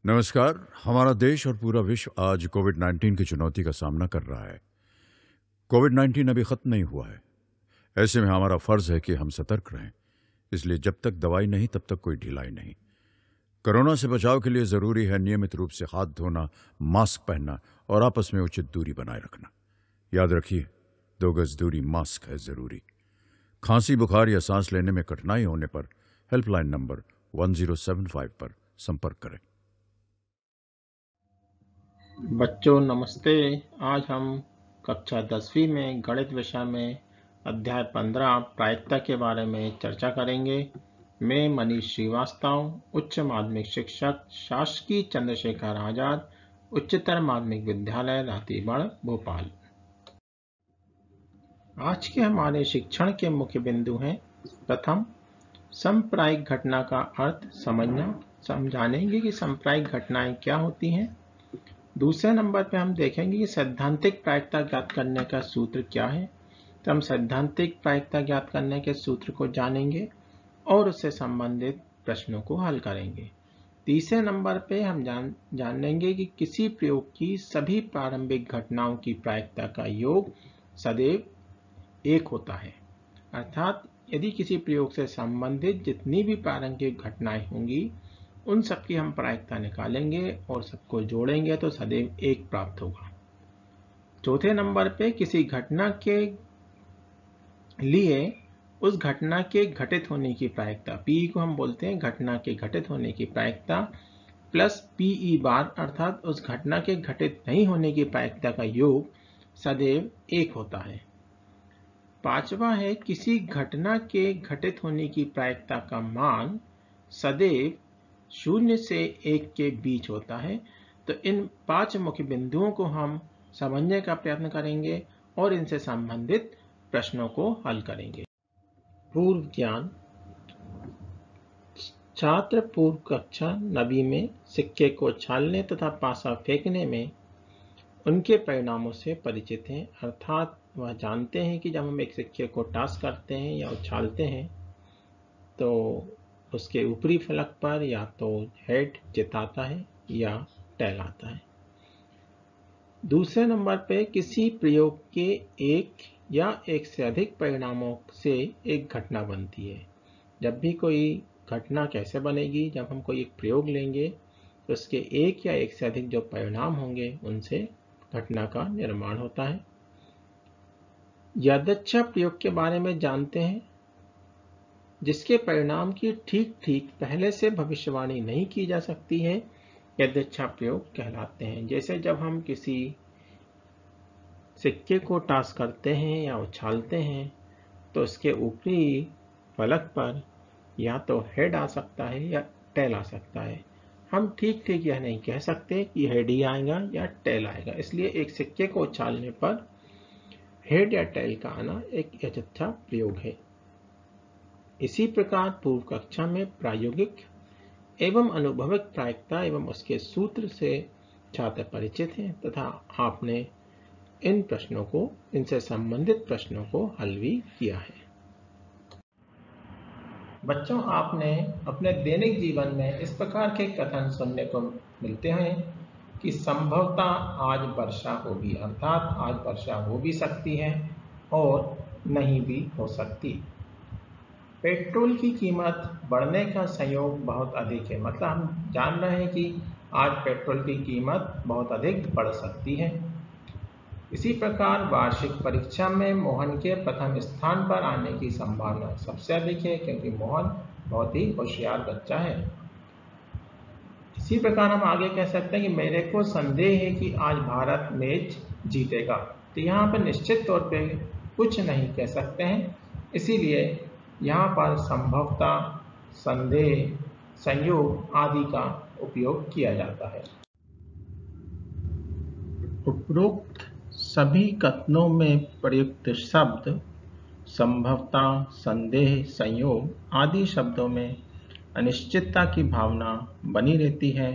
नमस्कार। हमारा देश और पूरा विश्व आज कोविड-19 की चुनौती का सामना कर रहा है। कोविड-19 अभी खत्म नहीं हुआ है। ऐसे में हमारा फर्ज है कि हम सतर्क रहें। इसलिए जब तक दवाई नहीं तब तक कोई ढिलाई नहीं। कोरोना से बचाव के लिए जरूरी है नियमित रूप से हाथ धोना, मास्क पहनना और आपस में उचित दूरी बनाए रखना। याद रखिए, 2 गज दूरी मास्क है जरूरी। खांसी, बुखार या सांस लेने में कठिनाई होने पर हेल्पलाइन नंबर 1075 पर संपर्क करें। बच्चों नमस्ते। आज हम कक्षा 10वीं में गणित विषय में अध्याय 15 प्रायिकता के बारे में चर्चा करेंगे। मैं मनीष श्रीवास्तव, उच्च माध्यमिक शिक्षक, शासकीय चंद्रशेखर आजाद उच्चतर माध्यमिक विद्यालय रातीबाड़ भोपाल। आज के हमारे शिक्षण के मुख्य बिंदु हैं। प्रथम, समप्रायिक घटना का अर्थ समझानेंगे कि समप्रायिक घटनाएं क्या होती हैं। दूसरे नंबर पे हम देखेंगे कि सैद्धांतिक प्रायिकता ज्ञात करने का सूत्र क्या है। तो हम सैद्धांतिक प्रायिकता ज्ञात करने के सूत्र को जानेंगे और उससे संबंधित प्रश्नों को हल करेंगे। तीसरे नंबर पे हम जानेंगे कि किसी प्रयोग की सभी प्रारंभिक घटनाओं की प्रायिकता का योग सदैव 1 होता है। अर्थात यदि किसी प्रयोग से संबंधित जितनी भी प्रारंभिक घटनाएं होंगी उन सबकी हम प्रायिकता निकालेंगे और सबको जोड़ेंगे तो सदैव 1 प्राप्त होगा। चौथे नंबर पे किसी घटना के लिए उस घटना के घटित होने की प्रायिकता, पी को हम बोलते हैं घटना के घटित होने की प्रायिकता, प्लस पीई बार अर्थात उस घटना के घटित नहीं होने की प्रायिकता का योग सदैव 1 होता है। पांचवा है किसी घटना के घटित होने की प्रायिकता का मान सदैव 0 से 1 के बीच होता है। तो इन 5 मुख्य बिंदुओं को हम समझने का प्रयत्न करेंगे और इनसे संबंधित प्रश्नों को हल करेंगे। पूर्व ज्ञान। छात्र पूर्व कक्षा 9वीं में सिक्के को उछालने तथा पासा फेंकने में उनके परिणामों से परिचित हैं। अर्थात वह जानते हैं कि जब हम एक सिक्के को टॉस करते हैं या उछालते हैं तो उसके ऊपरी फलक पर या तो हेड जिताता है या टेल आता है। दूसरे नंबर पे किसी प्रयोग के एक या एक से अधिक परिणामों से एक घटना बनती है। जब भी कोई घटना कैसे बनेगी, जब हम कोई एक प्रयोग लेंगे तो उसके एक या एक से अधिक जो परिणाम होंगे उनसे घटना का निर्माण होता है। यादृच्छा प्रयोग के बारे में जानते हैं, जिसके परिणाम की ठीक ठीक पहले से भविष्यवाणी नहीं की जा सकती है, यादृच्छा प्रयोग कहलाते हैं। जैसे जब हम किसी सिक्के को टॉस करते हैं या उछालते हैं तो उसके ऊपरी फलक पर या तो हेड आ सकता है या टेल आ सकता है। हम ठीक ठीक यह नहीं कह सकते कि हेड ही आएगा या टेल आएगा, इसलिए एक सिक्के को उछालने पर हेड या टेल का आना एक यादृच्छा प्रयोग है। इसी प्रकार पूर्व कक्षा में प्रायोगिक एवं अनुभविक प्रायिकता एवं उसके सूत्र से छात्र परिचित हैं तथा आपने इनसे संबंधित प्रश्नों को हल भी किया है। बच्चों, आपने अपने दैनिक जीवन में इस प्रकार के कथन सुनने को मिलते हैं कि संभवतः आज वर्षा होगी, अर्थात आज वर्षा हो भी सकती है और नहीं भी हो सकती। पेट्रोल की कीमत बढ़ने का संयोग बहुत अधिक है, मतलब हम जान रहे हैं कि आज पेट्रोल की कीमत बहुत अधिक बढ़ सकती है। इसी प्रकार वार्षिक परीक्षा में मोहन के प्रथम स्थान पर आने की संभावना सबसे अधिक है, क्योंकि मोहन बहुत ही होशियार बच्चा है। इसी प्रकार हम आगे कह सकते हैं कि मेरे को संदेह है कि आज भारत मैच जीतेगा। तो यहाँ पर निश्चित तौर पे कुछ नहीं कह सकते हैं, इसीलिए यहाँ पर संभवतः, संदेह, संयोग आदि का उपयोग किया जाता है। उपरोक्त सभी कथनों में प्रयुक्त शब्द संभवतः, संदेह, संयोग आदि शब्दों में अनिश्चितता की भावना बनी रहती है।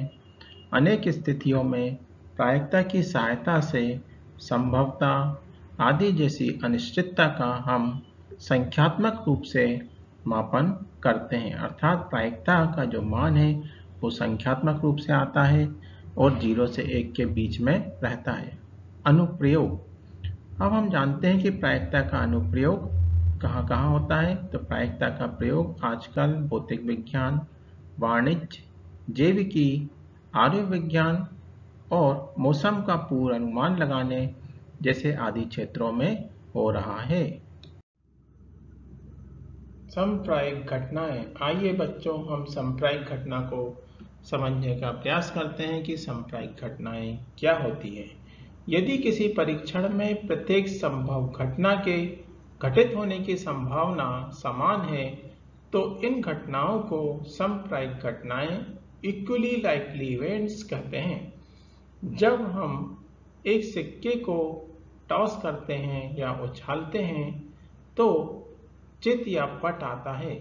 अनेक स्थितियों में प्रायिकता की सहायता से संभवतः आदि जैसी अनिश्चितता का हम संख्यात्मक रूप से मापन करते हैं। अर्थात प्रायिकता का जो मान है वो संख्यात्मक रूप से आता है और 0 से 1 के बीच में रहता है। अनुप्रयोग। अब हम जानते हैं कि प्रायिकता का अनुप्रयोग कहाँ कहाँ होता है। तो प्रायिकता का प्रयोग आजकल भौतिक विज्ञान, वाणिज्य, जैविकी, आयुर्विज्ञान और मौसम का पूर्वानुमान लगाने जैसे आदि क्षेत्रों में हो रहा है। समप्रायिक घटनाएं। आइए बच्चों, हम समप्रायिक घटना को समझने का प्रयास करते हैं कि समप्रायिक घटनाएं क्या होती हैं। यदि किसी परीक्षण में प्रत्येक संभव घटना के घटित होने की संभावना समान है तो इन घटनाओं को समप्रायिक घटनाएं, इक्वली लाइकली इवेंट्स कहते हैं। जब हम एक सिक्के को टॉस करते हैं या उछालते हैं तो चित या पट आता है,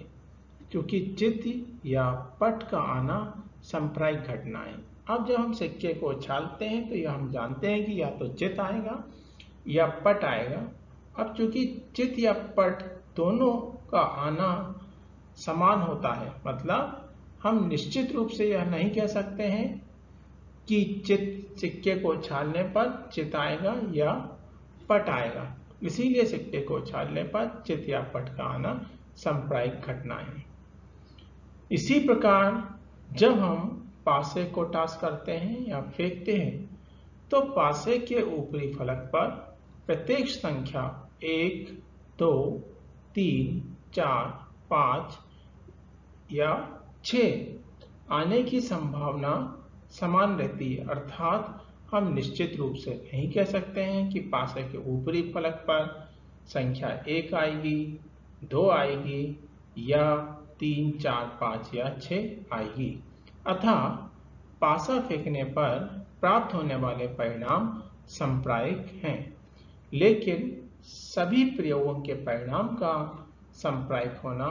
क्योंकि चित या पट का आना समप्रायिक घटना है। अब जब हम सिक्के को उछालते हैं तो यह हम जानते हैं कि या तो चित आएगा या पट आएगा। अब चूंकि चित या पट दोनों का आना समान होता है, मतलब हम निश्चित रूप से यह नहीं कह सकते हैं कि चित सिक्के को उछालने पर चित आएगा या पट आएगा। इसीलिए सिक्के को उछालने पर चित या पट का आना समप्रायिक घटना है। इसी प्रकार जब हम पासे को टॉस करते हैं या फेंकते हैं तो पासे के ऊपरी फलक पर प्रत्येक संख्या 1, 2, 3, 4, 5 या 6 आने की संभावना समान रहती है। अर्थात हम निश्चित रूप से नहीं कह सकते हैं कि पासे के ऊपरी फलक पर संख्या 1 आएगी, 2 आएगी या 3, 4, 5 या 6 आएगी। अतः पासा फेंकने पर प्राप्त होने वाले परिणाम समप्रायिक हैं, लेकिन सभी प्रयोगों के परिणाम का समप्रायिक होना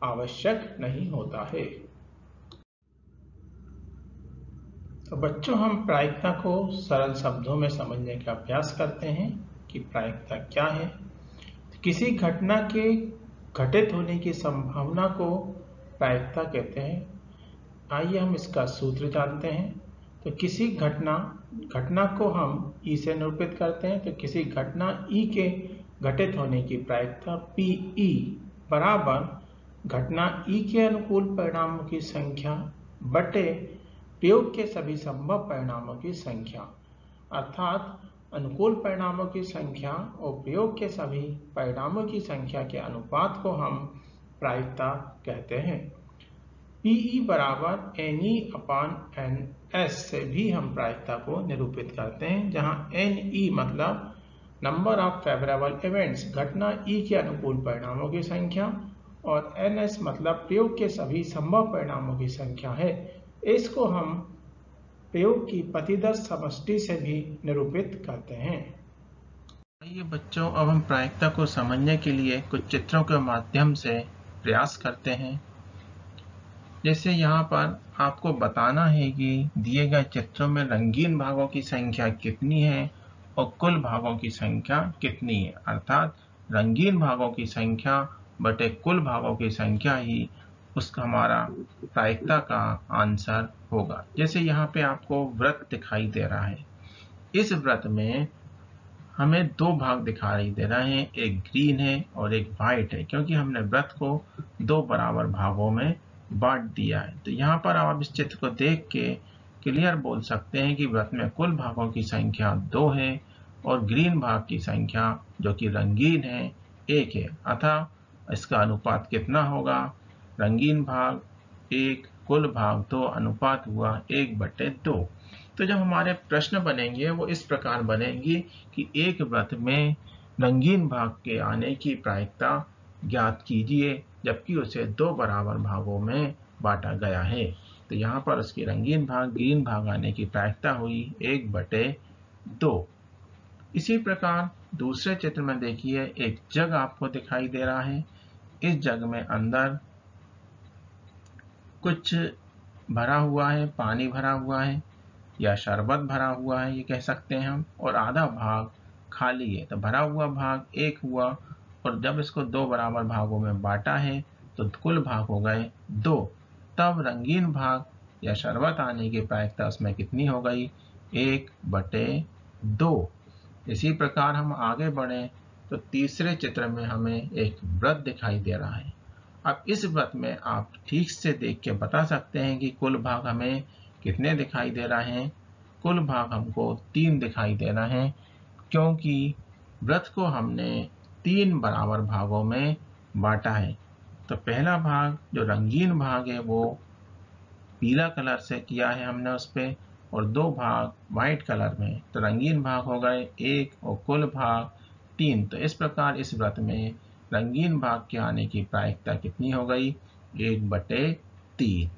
आवश्यक नहीं होता है। तो बच्चों, हम प्रायिकता को सरल शब्दों में समझने का प्रयास करते हैं कि प्रायिकता क्या है। किसी घटना के घटित होने की संभावना को प्रायिकता कहते हैं। आइए हम इसका सूत्र जानते हैं। तो किसी घटना को हम ई से निरूपित करते हैं। तो किसी घटना ई के घटित होने की प्रायिकता पीई बराबर घटना ई के अनुकूल परिणामों की संख्या बटे प्रयोग के सभी संभव परिणामों की संख्या। अर्थात अनुकूल परिणामों की संख्या और प्रयोग के सभी परिणामों की संख्या के अनुपात को हम प्रायिकता कहते हैं। Pe बराबर Ne/Ns से भी हम प्रायिकता को निरूपित करते हैं, जहां Ne मतलब नंबर ऑफ फेवरेबल इवेंट्स, घटना E के अनुकूल परिणामों की संख्या, और Ns मतलब प्रयोग के सभी संभव परिणामों की संख्या है। इसको हम प्रयोग की प्रतिदर्श समष्टि से भी निरूपित करते हैं। आइए बच्चों, अब हम प्रायिकता को समझने के लिए कुछ चित्रों के माध्यम से प्रयास करते हैं। जैसे यहाँ पर आपको बताना है कि दिए गए चित्रों में रंगीन भागों की संख्या कितनी है और कुल भागों की संख्या कितनी है। अर्थात रंगीन भागों की संख्या बटे कुल भागों की संख्या ही उसका हमारा प्रायिकता का आंसर होगा। जैसे यहाँ पे आपको वृत्त दिखाई दे रहा है। इस वृत्त में हमें दो भाग दिखाई दे रहे हैं, एक ग्रीन है और एक व्हाइट है, क्योंकि हमने वृत्त को दो बराबर भागों में बांट दिया है। तो यहाँ पर आप इस चित्र को देख के क्लियर बोल सकते हैं कि वृत्त में कुल भागों की संख्या 2 है और ग्रीन भाग की संख्या जो कि रंगीन है 1 है। अतः इसका अनुपात कितना होगा? रंगीन भाग 1, कुल भाग 2, अनुपात हुआ 1/2। तो जब हमारे प्रश्न बनेंगे वो इस प्रकार बनेंगे कि एक वृत्त में रंगीन भाग के आने की प्रायिकता ज्ञात कीजिए, जबकि उसे दो बराबर भागों में बांटा गया है। तो यहाँ पर उसकी रंगीन भाग ग्रीन भाग आने की प्रायिकता हुई 1/2। इसी प्रकार दूसरे चित्र में देखिए, एक जग आपको दिखाई दे रहा है। इस जग में अंदर कुछ भरा हुआ है, पानी भरा हुआ है या शरबत भरा हुआ है, ये कह सकते हैं हम, और आधा भाग खाली है। तो भरा हुआ भाग 1 हुआ और जब इसको दो बराबर भागों में बांटा है तो कुल भाग हो गए 2। तब रंगीन भाग या शरबत आने की प्रायिकता उसमें कितनी हो गई? 1/2। इसी प्रकार हम आगे बढ़ें तो तीसरे चित्र में हमें एक वृत्त दिखाई दे रहा है। अब इस वृत्त में आप ठीक से देख के बता सकते हैं कि कुल भाग हमें कितने दिखाई दे रहे हैं। कुल भाग हमको 3 दिखाई दे रहे हैं, क्योंकि वृत्त को हमने 3 बराबर भागों में बांटा है। तो पहला भाग जो रंगीन भाग है वो पीला कलर से किया है हमने उस पे, और 2 भाग व्हाइट कलर में। तो रंगीन भाग हो गए 1 और कुल भाग 3। तो इस प्रकार इस वृत्त में रंगीन भाग के आने की प्रायिकता कितनी हो गई? 1/3।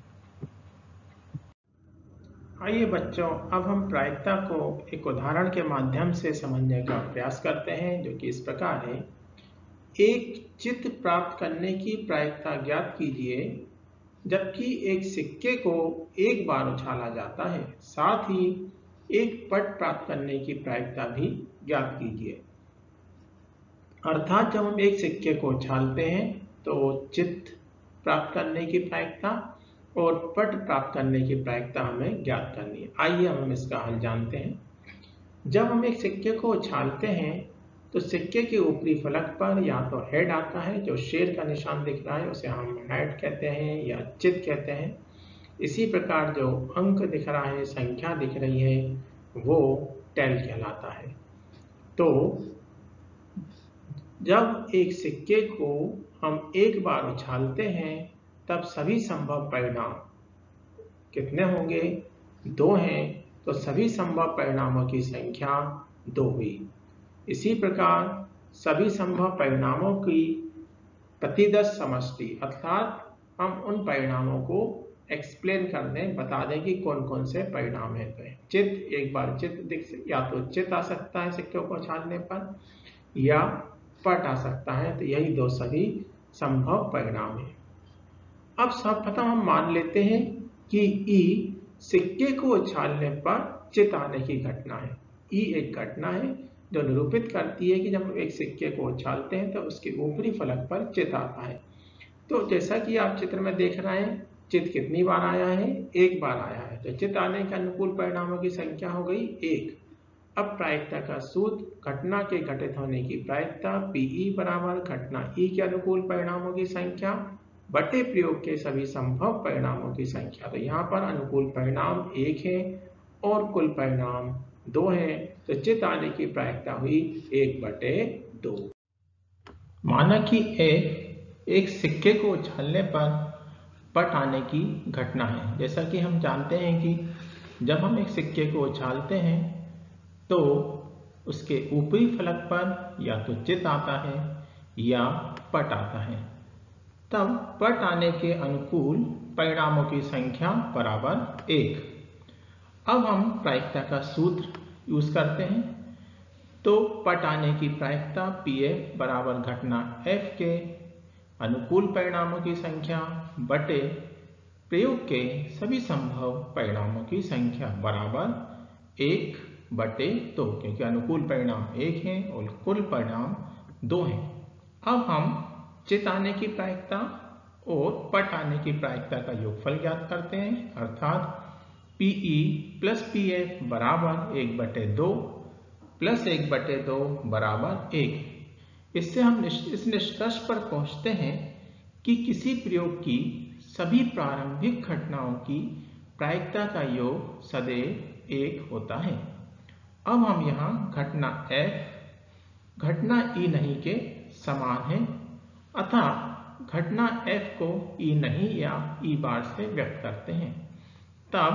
आइए बच्चों, अब हम प्रायिकता को एक उदाहरण के माध्यम से समझने का प्रयास करते हैं, जो कि इस प्रकार है। एक चित्र प्राप्त करने की प्रायिकता ज्ञात कीजिए जबकि एक सिक्के को एक बार उछाला जाता है। साथ ही एक पट प्राप्त करने की प्रायिकता भी ज्ञात कीजिए। अर्थात जब हम एक सिक्के को उछालते हैं तो चित्र प्राप्त करने की प्रायिकता और पट प्राप्त करने की प्रायिकता हमें ज्ञात करनी है। आइए हम इसका हल जानते हैं। जब हम एक सिक्के को उछालते हैं तो सिक्के के ऊपरी फलक पर या तो हेड आता है, जो शेर का निशान दिख रहा है उसे हम हेड कहते हैं या चित कहते हैं। इसी प्रकार जो अंक दिख रहा है, संख्या दिख रही है, वो टेल कहलाता है। तो जब एक सिक्के को हम एक बार उछालते हैं तब सभी संभव परिणाम कितने होंगे? 2 हैं, तो सभी संभव परिणामों की संख्या 2 हुई। इसी प्रकार सभी संभव परिणामों की प्रतिदश समष्टि, अर्थात हम उन परिणामों को एक्सप्लेन कर दें, बता दें कि कौन कौन से परिणाम हैं। तो चित, एक बार चित दिख, या तो चित आ सकता है सिक्के को उछालने पर, या पट आ सकता है। तो यही 2 सभी संभव परिणाम हैं। अब सर्वप्रथम हम मान लेते हैं कि ई सिक्के को उछालने पर चित आने की घटना है। ई एक घटना है जो निरूपित करती है कि जब हम एक सिक्के को उछालते हैं तो उसके ऊपरी फलक पर चित आता है। तो जैसा कि आप चित्र में देख रहे हैं, चित कितनी बार आया है? 1 बार आया है। तो चित आने के अनुकूल परिणामों की संख्या हो गई 1। अब प्रायिकता का सूत्र, घटना के घटित होने की प्रायिकता पीई बराबर घटना ई के अनुकूल परिणामों की संख्या बटे प्रयोग के सभी संभव परिणामों की संख्या। तो यहाँ पर अनुकूल परिणाम 1 है और कुल परिणाम 2 है। तो चित आने की प्रायिकता हुई 1/2। माना कि एक सिक्के को उछालने पर पट आने की घटना है। जैसा कि हम जानते हैं कि जब हम एक सिक्के को उछालते हैं तो उसके ऊपरी फलक पर या तो चित आता है या पट आता है। तब पट आने के अनुकूल परिणामों की संख्या बराबर 1। अब हम प्रायिकता का सूत्र यूज करते हैं। तो पट आने की प्रायिकता पीएफ बराबर घटना एफ के अनुकूल परिणामों की संख्या बटे प्रयोग के सभी संभव परिणामों की संख्या बराबर 1/2, क्योंकि अनुकूल परिणाम 1 है और कुल परिणाम 2 हैं। अब हम चित आने की प्रायिकता और पट आने की प्रायिकता का योगफल ज्ञात करते हैं। अर्थात पीई प्लस पीएफ बराबर 1/2 प्लस 1/2 बराबर 1। इससे हम इस निष्कर्ष पर पहुंचते हैं कि किसी प्रयोग की सभी प्रारंभिक घटनाओं की प्रायिकता का योग सदैव 1 होता है। अब हम यहाँ घटना F घटना E नहीं के समान है, अतः घटना F को E नहीं या E बार से व्यक्त करते हैं। तब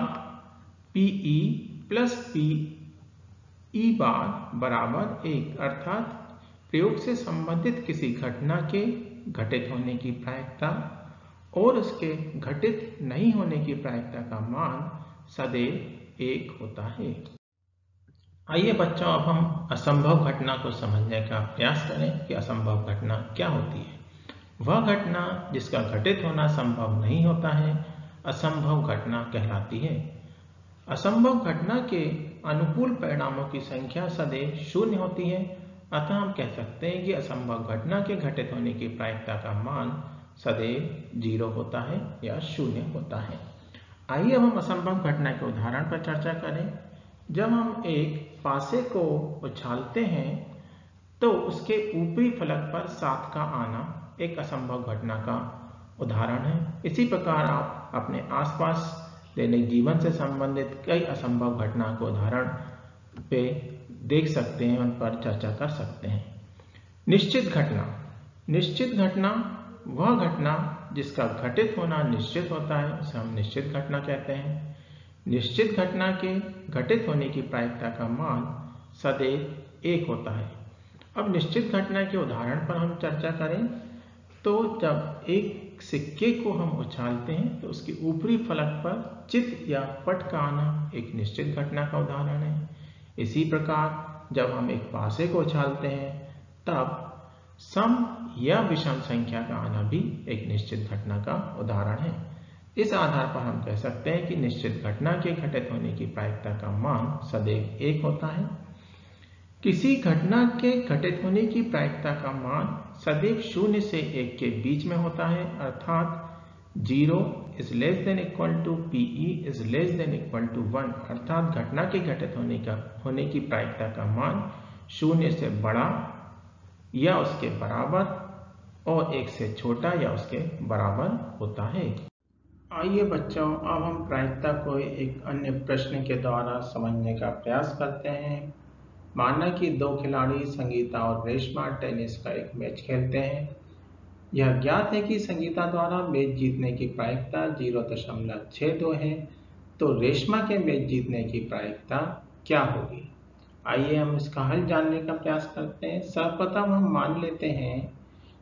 PE प्लस PE बार बराबर 1, अर्थात प्रयोग से संबंधित किसी घटना के घटित होने की प्रायिकता और उसके घटित नहीं होने की प्रायिकता का मान सदैव 1 होता है। आइए बच्चों, अब हम असंभव घटना को समझने का प्रयास करें कि असंभव घटना क्या होती है। वह घटना जिसका घटित होना संभव नहीं होता है असंभव घटना कहलाती है। असंभव घटना के अनुकूल परिणामों की संख्या सदैव 0 होती है, अतः हम कह सकते हैं कि असंभव घटना के घटित होने की प्रायिकता का मान सदैव 0 होता है या 0 होता है। आइए अब हम असंभव घटना के उदाहरण पर चर्चा करें। जब हम एक पासे को उछालते हैं तो उसके ऊपरी फलक पर 7 का आना एक असंभव घटना का उदाहरण है। इसी प्रकार आप अपने आसपास दैनिक जीवन से संबंधित कई असंभव घटना को उदाहरण पे देख सकते हैं, उन पर चर्चा कर सकते हैं। निश्चित घटना। निश्चित घटना वह घटना जिसका घटित होना निश्चित होता है, उसे हम निश्चित घटना कहते हैं। निश्चित घटना के घटित होने की प्रायिकता का मान सदैव 1 होता है। अब निश्चित घटना के उदाहरण पर हम चर्चा करें तो जब एक सिक्के को हम उछालते हैं तो उसके ऊपरी फलक पर चित या पट का आना एक निश्चित घटना का उदाहरण है। इसी प्रकार जब हम एक पासे को उछालते हैं तब सम या विषम संख्या का आना भी एक निश्चित घटना का उदाहरण है। इस आधार पर हम कह सकते हैं कि निश्चित घटना के घटित होने की प्रायिकता का मान सदैव 1 होता है। किसी घटना के घटित होने की प्रायिकता का मान सदैव 0 से 1 के बीच में होता है, अर्थात 0 is less than equal to PE is less than equal to 1, अर्थात घटना के घटित होने की प्रायिकता का मान 0 से बड़ा या उसके बराबर और 1 से छोटा या उसके बराबर होता है। आइए बच्चों, अब हम प्रायिकता को एक अन्य प्रश्न के द्वारा समझने का प्रयास करते हैं। माना कि 2 खिलाड़ी संगीता और रेशमा टेनिस का एक मैच खेलते हैं। यह ज्ञात है कि संगीता द्वारा मैच जीतने की प्रायिकता 0.62 है, तो रेशमा के मैच जीतने की प्रायिकता क्या होगी? आइए हम इसका हल जानने का प्रयास करते हैं। सर्वप्रथम हम मान लेते हैं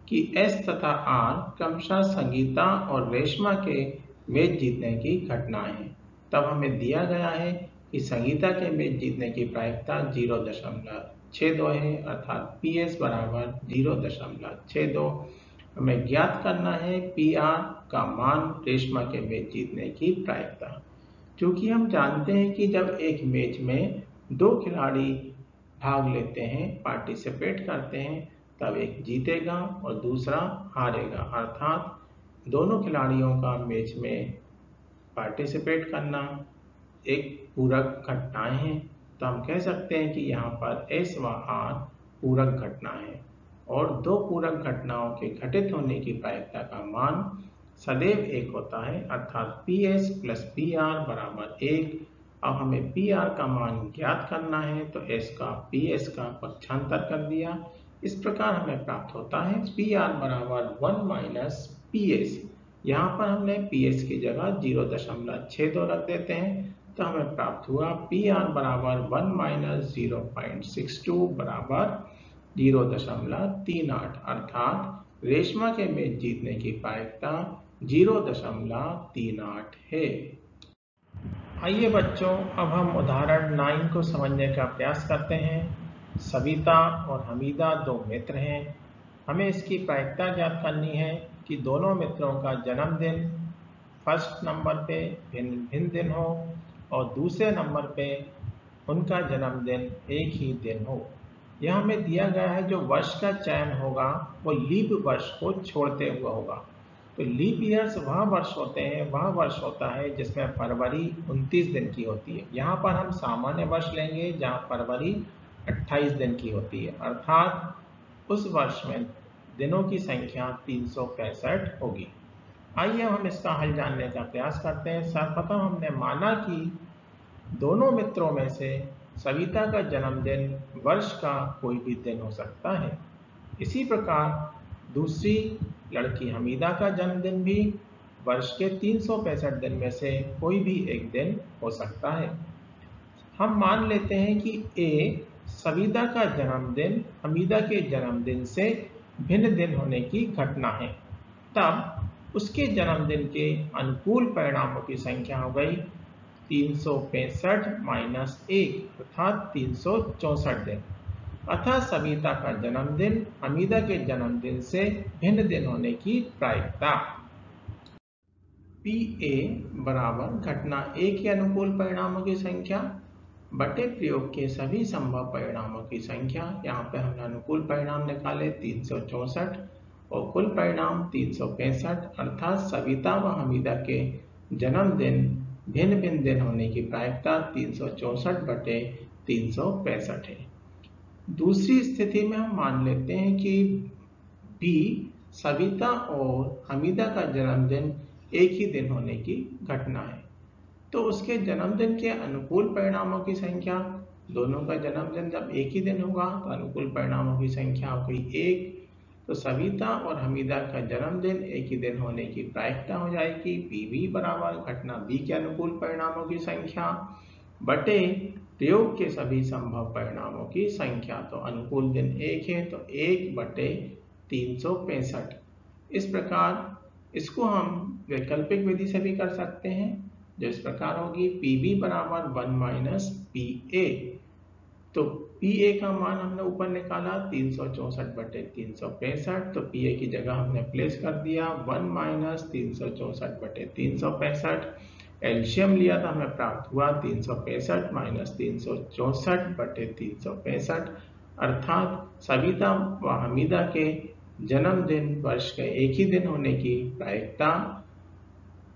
कि S तथा R क्रमशः संगीता और रेशमा के मैच जीतने की घटनाएं हैं। तब हमें दिया गया है कि संगीता के मैच जीतने की प्रायिकता 0.62 है, अर्थात PS बराबर 0.62। हमें ज्ञात करना है PR का मान रेशमा के मैच जीतने की प्रायिकता। क्योंकि हम जानते हैं कि जब एक मैच में 2 खिलाड़ी भाग लेते हैं, पार्टिसिपेट करते हैं, तब एक जीतेगा और दूसरा हारेगा, अर्थात दोनों खिलाड़ियों का मैच में पार्टिसिपेट करना एक पूरक घटनाएं हैं। तो हम कह सकते हैं कि यहाँ पर S व R पूरक घटना है और 2 पूरक घटनाओं के घटित होने की प्रायिकता का मान सदैव 1 होता है, अर्थात PS प्लस PR बराबर 1। अब हमें PR का मान ज्ञात करना है, तो S का PS का पक्षांतर कर दिया। इस प्रकार हमें प्राप्त होता है PR बराबर 1 माइनस PS। यहाँ पर हमने PS की जगह 0.62 रख देते हैं, तो हमें प्राप्त हुआ PR बराबर 1 माइनस 0.62 बराबर 0.38, अर्थात रेशमा के मैच जीतने की प्रायिकता 0.38 है। आइए बच्चों, अब हम उदाहरण 9 को समझने का प्रयास करते हैं। सविता और हमीदा 2 मित्र हैं। हमें इसकी प्रायिकता ज्ञात करनी है कि दोनों मित्रों का जन्मदिन फर्स्ट नंबर पे भिन्न भिन्न दिन हो और दूसरे नंबर पे उनका जन्मदिन एक ही दिन हो। यह हमें दिया गया है। जो वर्ष का चयन होगा वो लीप वर्ष को छोड़ते हुए होगा। तो लीप ईयर्स वह वर्ष होते हैं, वह वर्ष होता है जिसमें फरवरी 29 दिन की होती है। यहाँ पर हम सामान्य वर्ष लेंगे जहाँ फरवरी 28 दिन की होती है, अर्थात उस वर्ष में दिनों की संख्या 365 होगी। आइए हम इसका हल जानने का प्रयास करते हैं। सर्वप्रथम हमने माना कि दोनों मित्रों में से सविता का जन्मदिन वर्ष का कोई भी दिन हो सकता है। इसी प्रकार दूसरी लड़की हमीदा का जन्मदिन भी वर्ष के 365 दिन में से कोई भी एक दिन हो सकता है। हम मान लेते हैं कि A सविता का जन्मदिन हमीदा के जन्मदिन से भिन्न दिन होने की घटना है। तब उसके जन्मदिन के अनुकूल परिणामों की संख्या हो गई 365 माइनस 1, अर्थात 364 दिन। अतः सविता का जन्मदिन हमीदा के जन्मदिन से भिन्न दिन होने की प्रायिकता PA बराबर घटना A के अनुकूल परिणामों की संख्या बटे प्रयोग के सभी संभव परिणामों की संख्या। यहाँ पे हमने अनुकूल परिणाम निकाले 364 और कुल परिणाम 365, अर्थात सविता व हमीदा के जन्मदिन भिन्न भिन्न दिन होने की प्रायिकता 364/365 है। दूसरी स्थिति में हम मान लेते हैं कि बी सविता और हमीदा का जन्मदिन एक ही दिन होने की घटना है, तो उसके जन्मदिन के अनुकूल परिणामों की संख्या, दोनों का जन्मदिन जब एक ही दिन होगा तो अनुकूल परिणामों की संख्या हो गई 1। तो सविता और हमीदा का जन्मदिन एक ही दिन होने की प्रायिकता हो जाएगी पीवी बराबर घटना बी के अनुकूल परिणामों की संख्या बटे प्रयोग के सभी संभव परिणामों की संख्या। तो अनुकूल दिन 1 है तो 1/365। इस प्रकार इसको हम वैकल्पिक विधि से भी कर सकते हैं, जो इस प्रकार होगी पीबी बराबर 1 - पीए। तो पीए का मान हमने ऊपर निकाला 364/365, तो पीए की जगह हमने प्लेस कर दिया 1 - 364/365। एलसीएम लिया था, हमें प्राप्त हुआ 365 - 364/365, अर्थात सविता व हमीदा के जन्मदिन वर्ष के एक ही दिन होने की प्रायिकता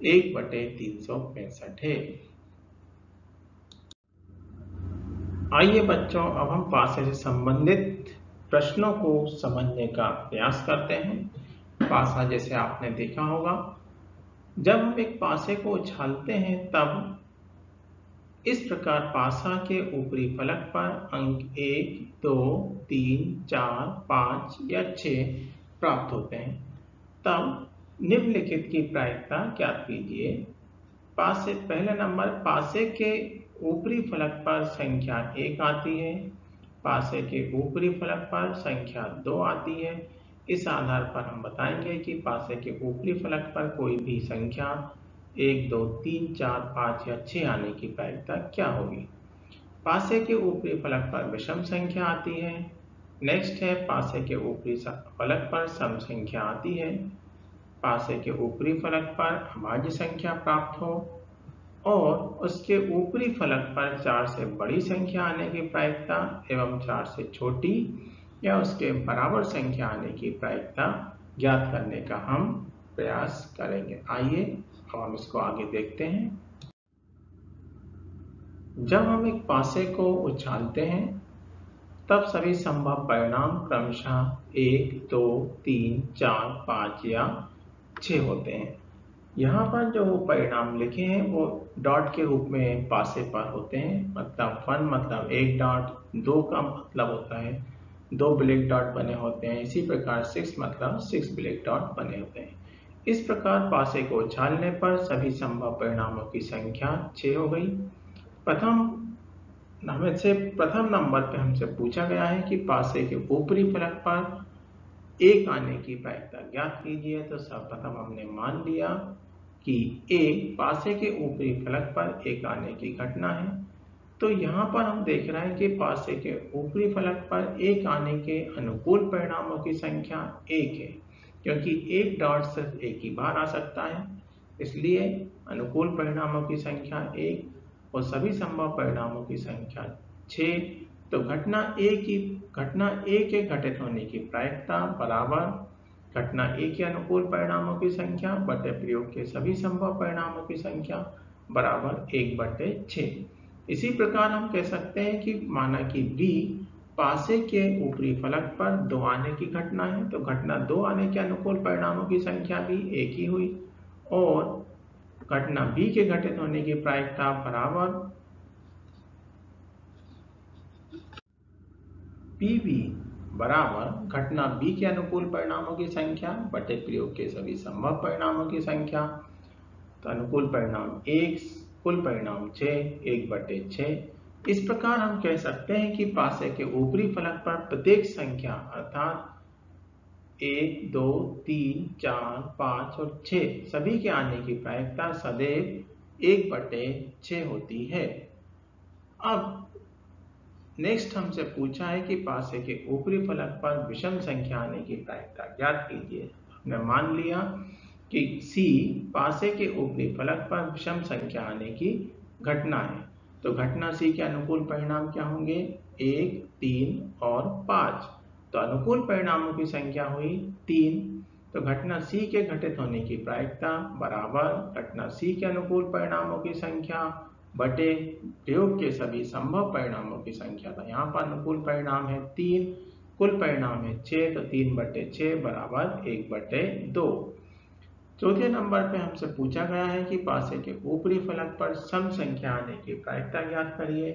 1/365 है। आइए बच्चों, अब हम पासे से संबंधित प्रश्नों को समझने का प्रयास करते हैं। पासा जैसे आपने देखा होगा, जब हम एक पासे को उछालते हैं तब इस प्रकार पासा के ऊपरी फलक पर अंक 1, 2, 3, 4, 5 या 6 प्राप्त होते हैं। तब निम्नलिखित की प्रायिकता ज्ञात कीजिए। पासे पहला नंबर, पासे के ऊपरी फलक पर संख्या 1 आती है, पासे के ऊपरी फलक पर संख्या 2 आती है। इस आधार पर हम बताएंगे कि पासे के ऊपरी फलक पर कोई भी संख्या 1, 2, 3, 4, 5 या 6 आने की प्रायिकता क्या होगी। पासे के ऊपरी फलक पर विषम संख्या आती है। नेक्स्ट है पासे के ऊपरी फलक पर सम संख्या आती है। पासे के ऊपरी फलक पर अभाज्य संख्या प्राप्त हो और उसके ऊपरी फलक पर 4 से बड़ी संख्या आने की प्रायिकता एवं 4 से छोटी या उसके बराबर संख्या आने की प्रायिकता ज्ञात करने का हम प्रयास करेंगे। आइए अब हम इसको आगे देखते हैं। जब हम एक पासे को उछालते हैं तब सभी संभव परिणाम क्रमशः 1, 2, 3, 4, 5 या 6 होते हैं। यहाँ पर जो परिणाम लिखे हैं वो डॉट के रूप में पासे पर होते हैं, मतलब 1 मतलब 1 डॉट, 2 का मतलब होता है 2 ब्लैक डॉट बने होते हैं, इसी प्रकार 6 मतलब 6 ब्लैक डॉट बने होते हैं। इस प्रकार पासे को उछालने पर सभी संभव परिणामों की संख्या 6 हो गई। प्रथम नंबर पे हमसे पूछा गया है कि पासे के ऊपरी फलक पर 1 आने की प्रायिकता ज्ञात कीजिए। तो सर्वप्रथम हमने मान लिया कि A पासे के ऊपरी फलक पर 1 आने की घटना है। तो यहाँ पर हम देख रहे हैं कि पासे के ऊपरी फलक पर 1 आने के अनुकूल परिणामों की संख्या 1 है, क्योंकि 1 डॉट सिर्फ एक ही बार आ सकता है, इसलिए अनुकूल परिणामों की संख्या 1 और सभी संभव परिणामों की संख्या 6। तो घटना A के घटित होने की प्रायिकता बराबर घटना A के अनुकूल परिणामों की संख्या बटे प्रयोग के सभी संभव परिणामों की संख्या बराबर 1/6। इसी प्रकार हम कह सकते हैं कि माना कि B पासे के ऊपरी फलक पर 2 आने की घटना है, तो घटना 2 आने के अनुकूल परिणामों की संख्या भी 1 ही हुई और घटना B के घटित होने की प्रायिकता बराबर PB बराबर घटना B के अनुकूल परिणामों की संख्या बटे प्रयोग के सभी संभव परिणामों की संख्या। तो अनुकूल परिणाम 1, कुल परिणाम 6, 1/6। इस प्रकार हम कह सकते हैं कि पासे के ऊपरी फलक पर प्रत्येक संख्या अर्थात 1, 2, 3, 4, 5 और 6 सभी के आने की प्रायिकता सदैव 1/6 होती है। अब नेक्स्ट हमसे पूछा है कि पासे के ऊपरी फलक पर विषम संख्या आने की प्रायिकता ज्ञात कीजिए। हमने मान लिया कि C पासे के ऊपरी फलक पर विषम संख्या आने की घटना है, तो घटना C के अनुकूल परिणाम क्या होंगे 1, 3 और 5। तो अनुकूल परिणामों की संख्या हुई 3। तो घटना C के घटित होने की प्रायिकता बराबर घटना C के अनुकूल परिणामों की संख्या बटे प्रयोग के सभी संभव परिणामों की संख्या। था यहाँ पर अनुकूल परिणाम है 3, कुल परिणाम है 6, तो 3/6 बराबर 1/2। चौथे नंबर पे हमसे पूछा गया है कि पासे के ऊपरी फलक पर सम संख्या आने की प्रायिकता ज्ञात करिए।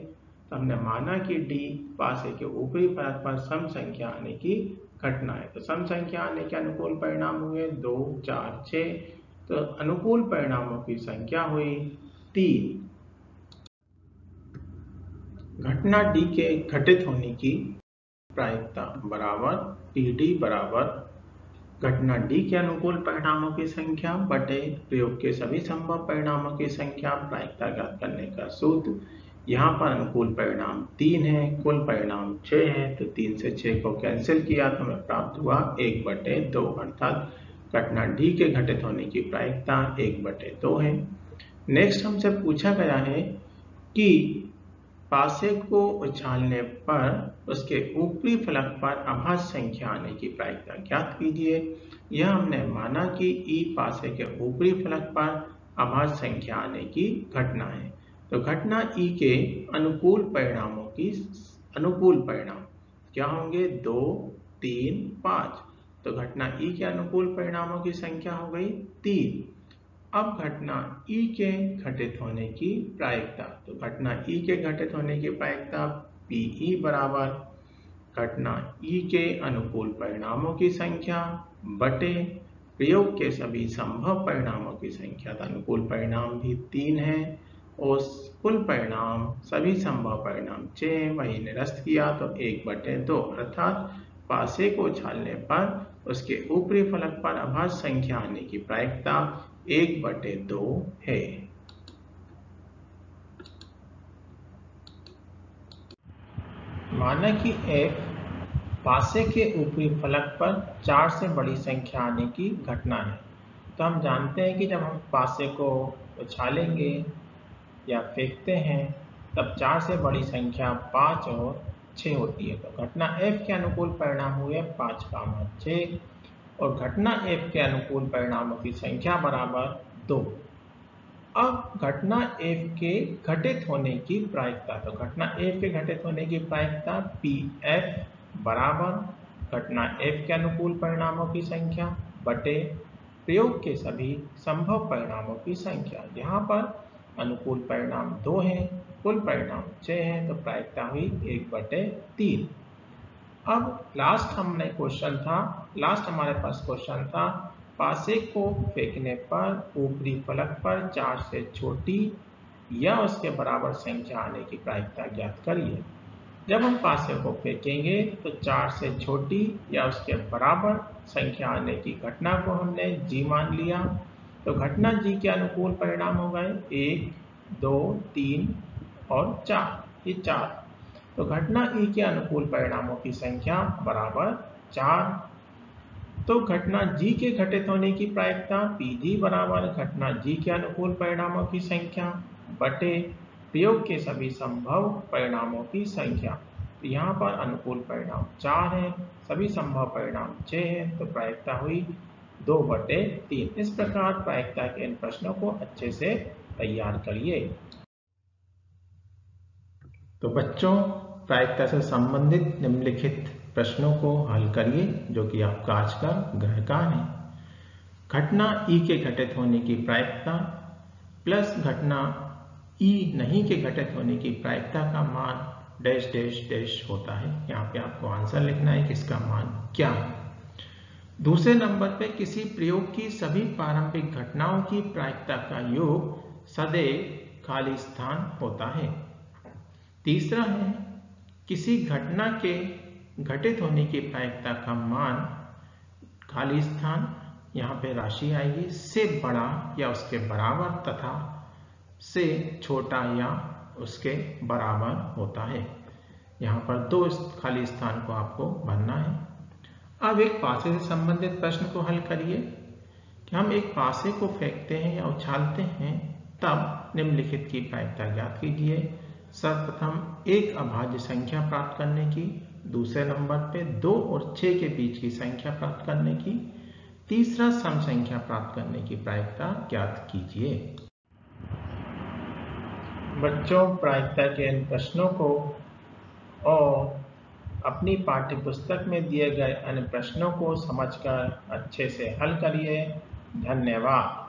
तो हमने माना कि D पासे के ऊपरी फलक पर सम संख्या आने की घटना है। तो सम संख्या आने के अनुकूल परिणाम हुए 2, 4, 6, तो अनुकूल परिणामों की संख्या हुई 3। घटना D के घटित होने की प्रायिकता बराबर PD बराबर घटना D के अनुकूल परिणामों की संख्या बटे प्रयोग के सभी संभव परिणामों की संख्या। प्रायिकता ज्ञात करने का सूत्र, यहाँ पर अनुकूल परिणाम 3 है, कुल परिणाम 6 है, तो 3 से 6 को कैंसिल किया तो हमें प्राप्त हुआ 1/2, अर्थात घटना D के घटित होने की प्रायिकता 1/2 है। नेक्स्ट हमसे पूछा गया है कि पासे को उछालने पर उसके ऊपरी फलक पर अभाज्य संख्या आने की प्रायिकता ज्ञात कीजिए। यह हमने माना कि ई पासे के ऊपरी फलक पर अभाज्य संख्या आने की घटना है। तो घटना ई के अनुकूल परिणामों की अनुकूल परिणाम क्या होंगे? 2, 3, 5। तो घटना ई के अनुकूल परिणामों की संख्या हो गई 3। अब घटना E के घटित होने की प्रायिकता, तो घटना E के घटित होने की प्रायिकता PE बराबर घटना E के अनुकूल परिणामों की संख्या बटे प्रयोग के सभी संभव परिणामों की संख्या। तो अनुकूल परिणाम भी 3 है और कुल परिणाम सभी संभव परिणाम 6, वही निरस्त किया तो 1/2, अर्थात पासे को उछालने पर उसके ऊपरी फलक पर अभाज्य संख्या आने की प्रायिकता 1/2 है। माना कि F पासे के ऊपरी फलक पर 4 से बड़ी संख्या आने की घटना है। तो हम जानते हैं कि जब हम पासे को उछालेंगे या फेंकते हैं तब 4 से बड़ी संख्या 5 और 6 होती है। तो घटना F के अनुकूल परिणाम हुए 5, 6 और घटना F के अनुकूल परिणामों की संख्या बराबर 2। अब घटना F के घटित होने की प्रायिकता, तो घटना F के घटित होने की प्रायिकता PF बराबर घटना F के अनुकूल परिणामों की संख्या बटे प्रयोग के सभी संभव परिणामों की संख्या। यहाँ पर अनुकूल परिणाम 2 हैं, कुल परिणाम 6 हैं, तो प्रायिकता हुई 1/3। अब लास्ट हमारे पास क्वेश्चन था पासे को फेंकने पर ऊपरी फलक पर 4 से छोटी या उसके बराबर संख्या आने की प्रायिकता ज्ञात करिए। जब हम पासे को फेंकेंगे तो 4 से छोटी या उसके बराबर संख्या आने की घटना को हमने G मान लिया। तो घटना G के अनुकूल परिणाम हो गए 1, 2, 3 और 4, ये 4। तो घटना E के अनुकूल परिणामों की संख्या बराबर 4। तो घटना G के घटित होने की प्रायिकता PG बराबर घटना G के अनुकूल परिणामों की संख्या बटे प्रयोग के सभी संभव परिणामों की संख्या। तो यहाँ पर अनुकूल परिणाम 4 है, सभी संभव परिणाम 6 है, तो प्रायिकता हुई 2/3। इस प्रकार प्रायिकता के इन प्रश्नों को अच्छे से तैयार करिए। तो बच्चों, प्रायिकता से संबंधित निम्नलिखित प्रश्नों को हल करिए जो कि आपका आज का गृह कार्य है। घटना E के घटित होने की प्रायिकता प्लस घटना E नहीं के घटित होने की प्रायिकता का मान डैश डैश डैश होता है। यहाँ पे आपको आंसर लिखना है कि इसका मान क्या है। दूसरे नंबर पे किसी प्रयोग की सभी प्रारंभिक घटनाओं की प्रायिकता का योग सदैव खाली स्थान होता है। तीसरा है किसी घटना के घटित होने की प्रायिकता का मान खाली स्थान, यहाँ पे राशि आएगी, से बड़ा या उसके बराबर तथा से छोटा या उसके बराबर होता है। यहाँ पर 2 खाली स्थान को आपको भरना है। अब एक पासे से संबंधित प्रश्न को हल करिए कि हम एक पासे को फेंकते हैं या उछालते हैं तब निम्नलिखित की प्रायिकता ज्ञात कीजिए। सर्वप्रथम एक अभाज्य संख्या प्राप्त करने की, दूसरे नंबर पे 2 और 6 के बीच की संख्या प्राप्त करने की, तीसरा सम संख्या प्राप्त करने की प्रायिकता ज्ञात कीजिए। बच्चों, प्रायिकता के इन प्रश्नों को और अपनी पाठ्यपुस्तक में दिए गए अन्य प्रश्नों को समझकर अच्छे से हल करिए। धन्यवाद।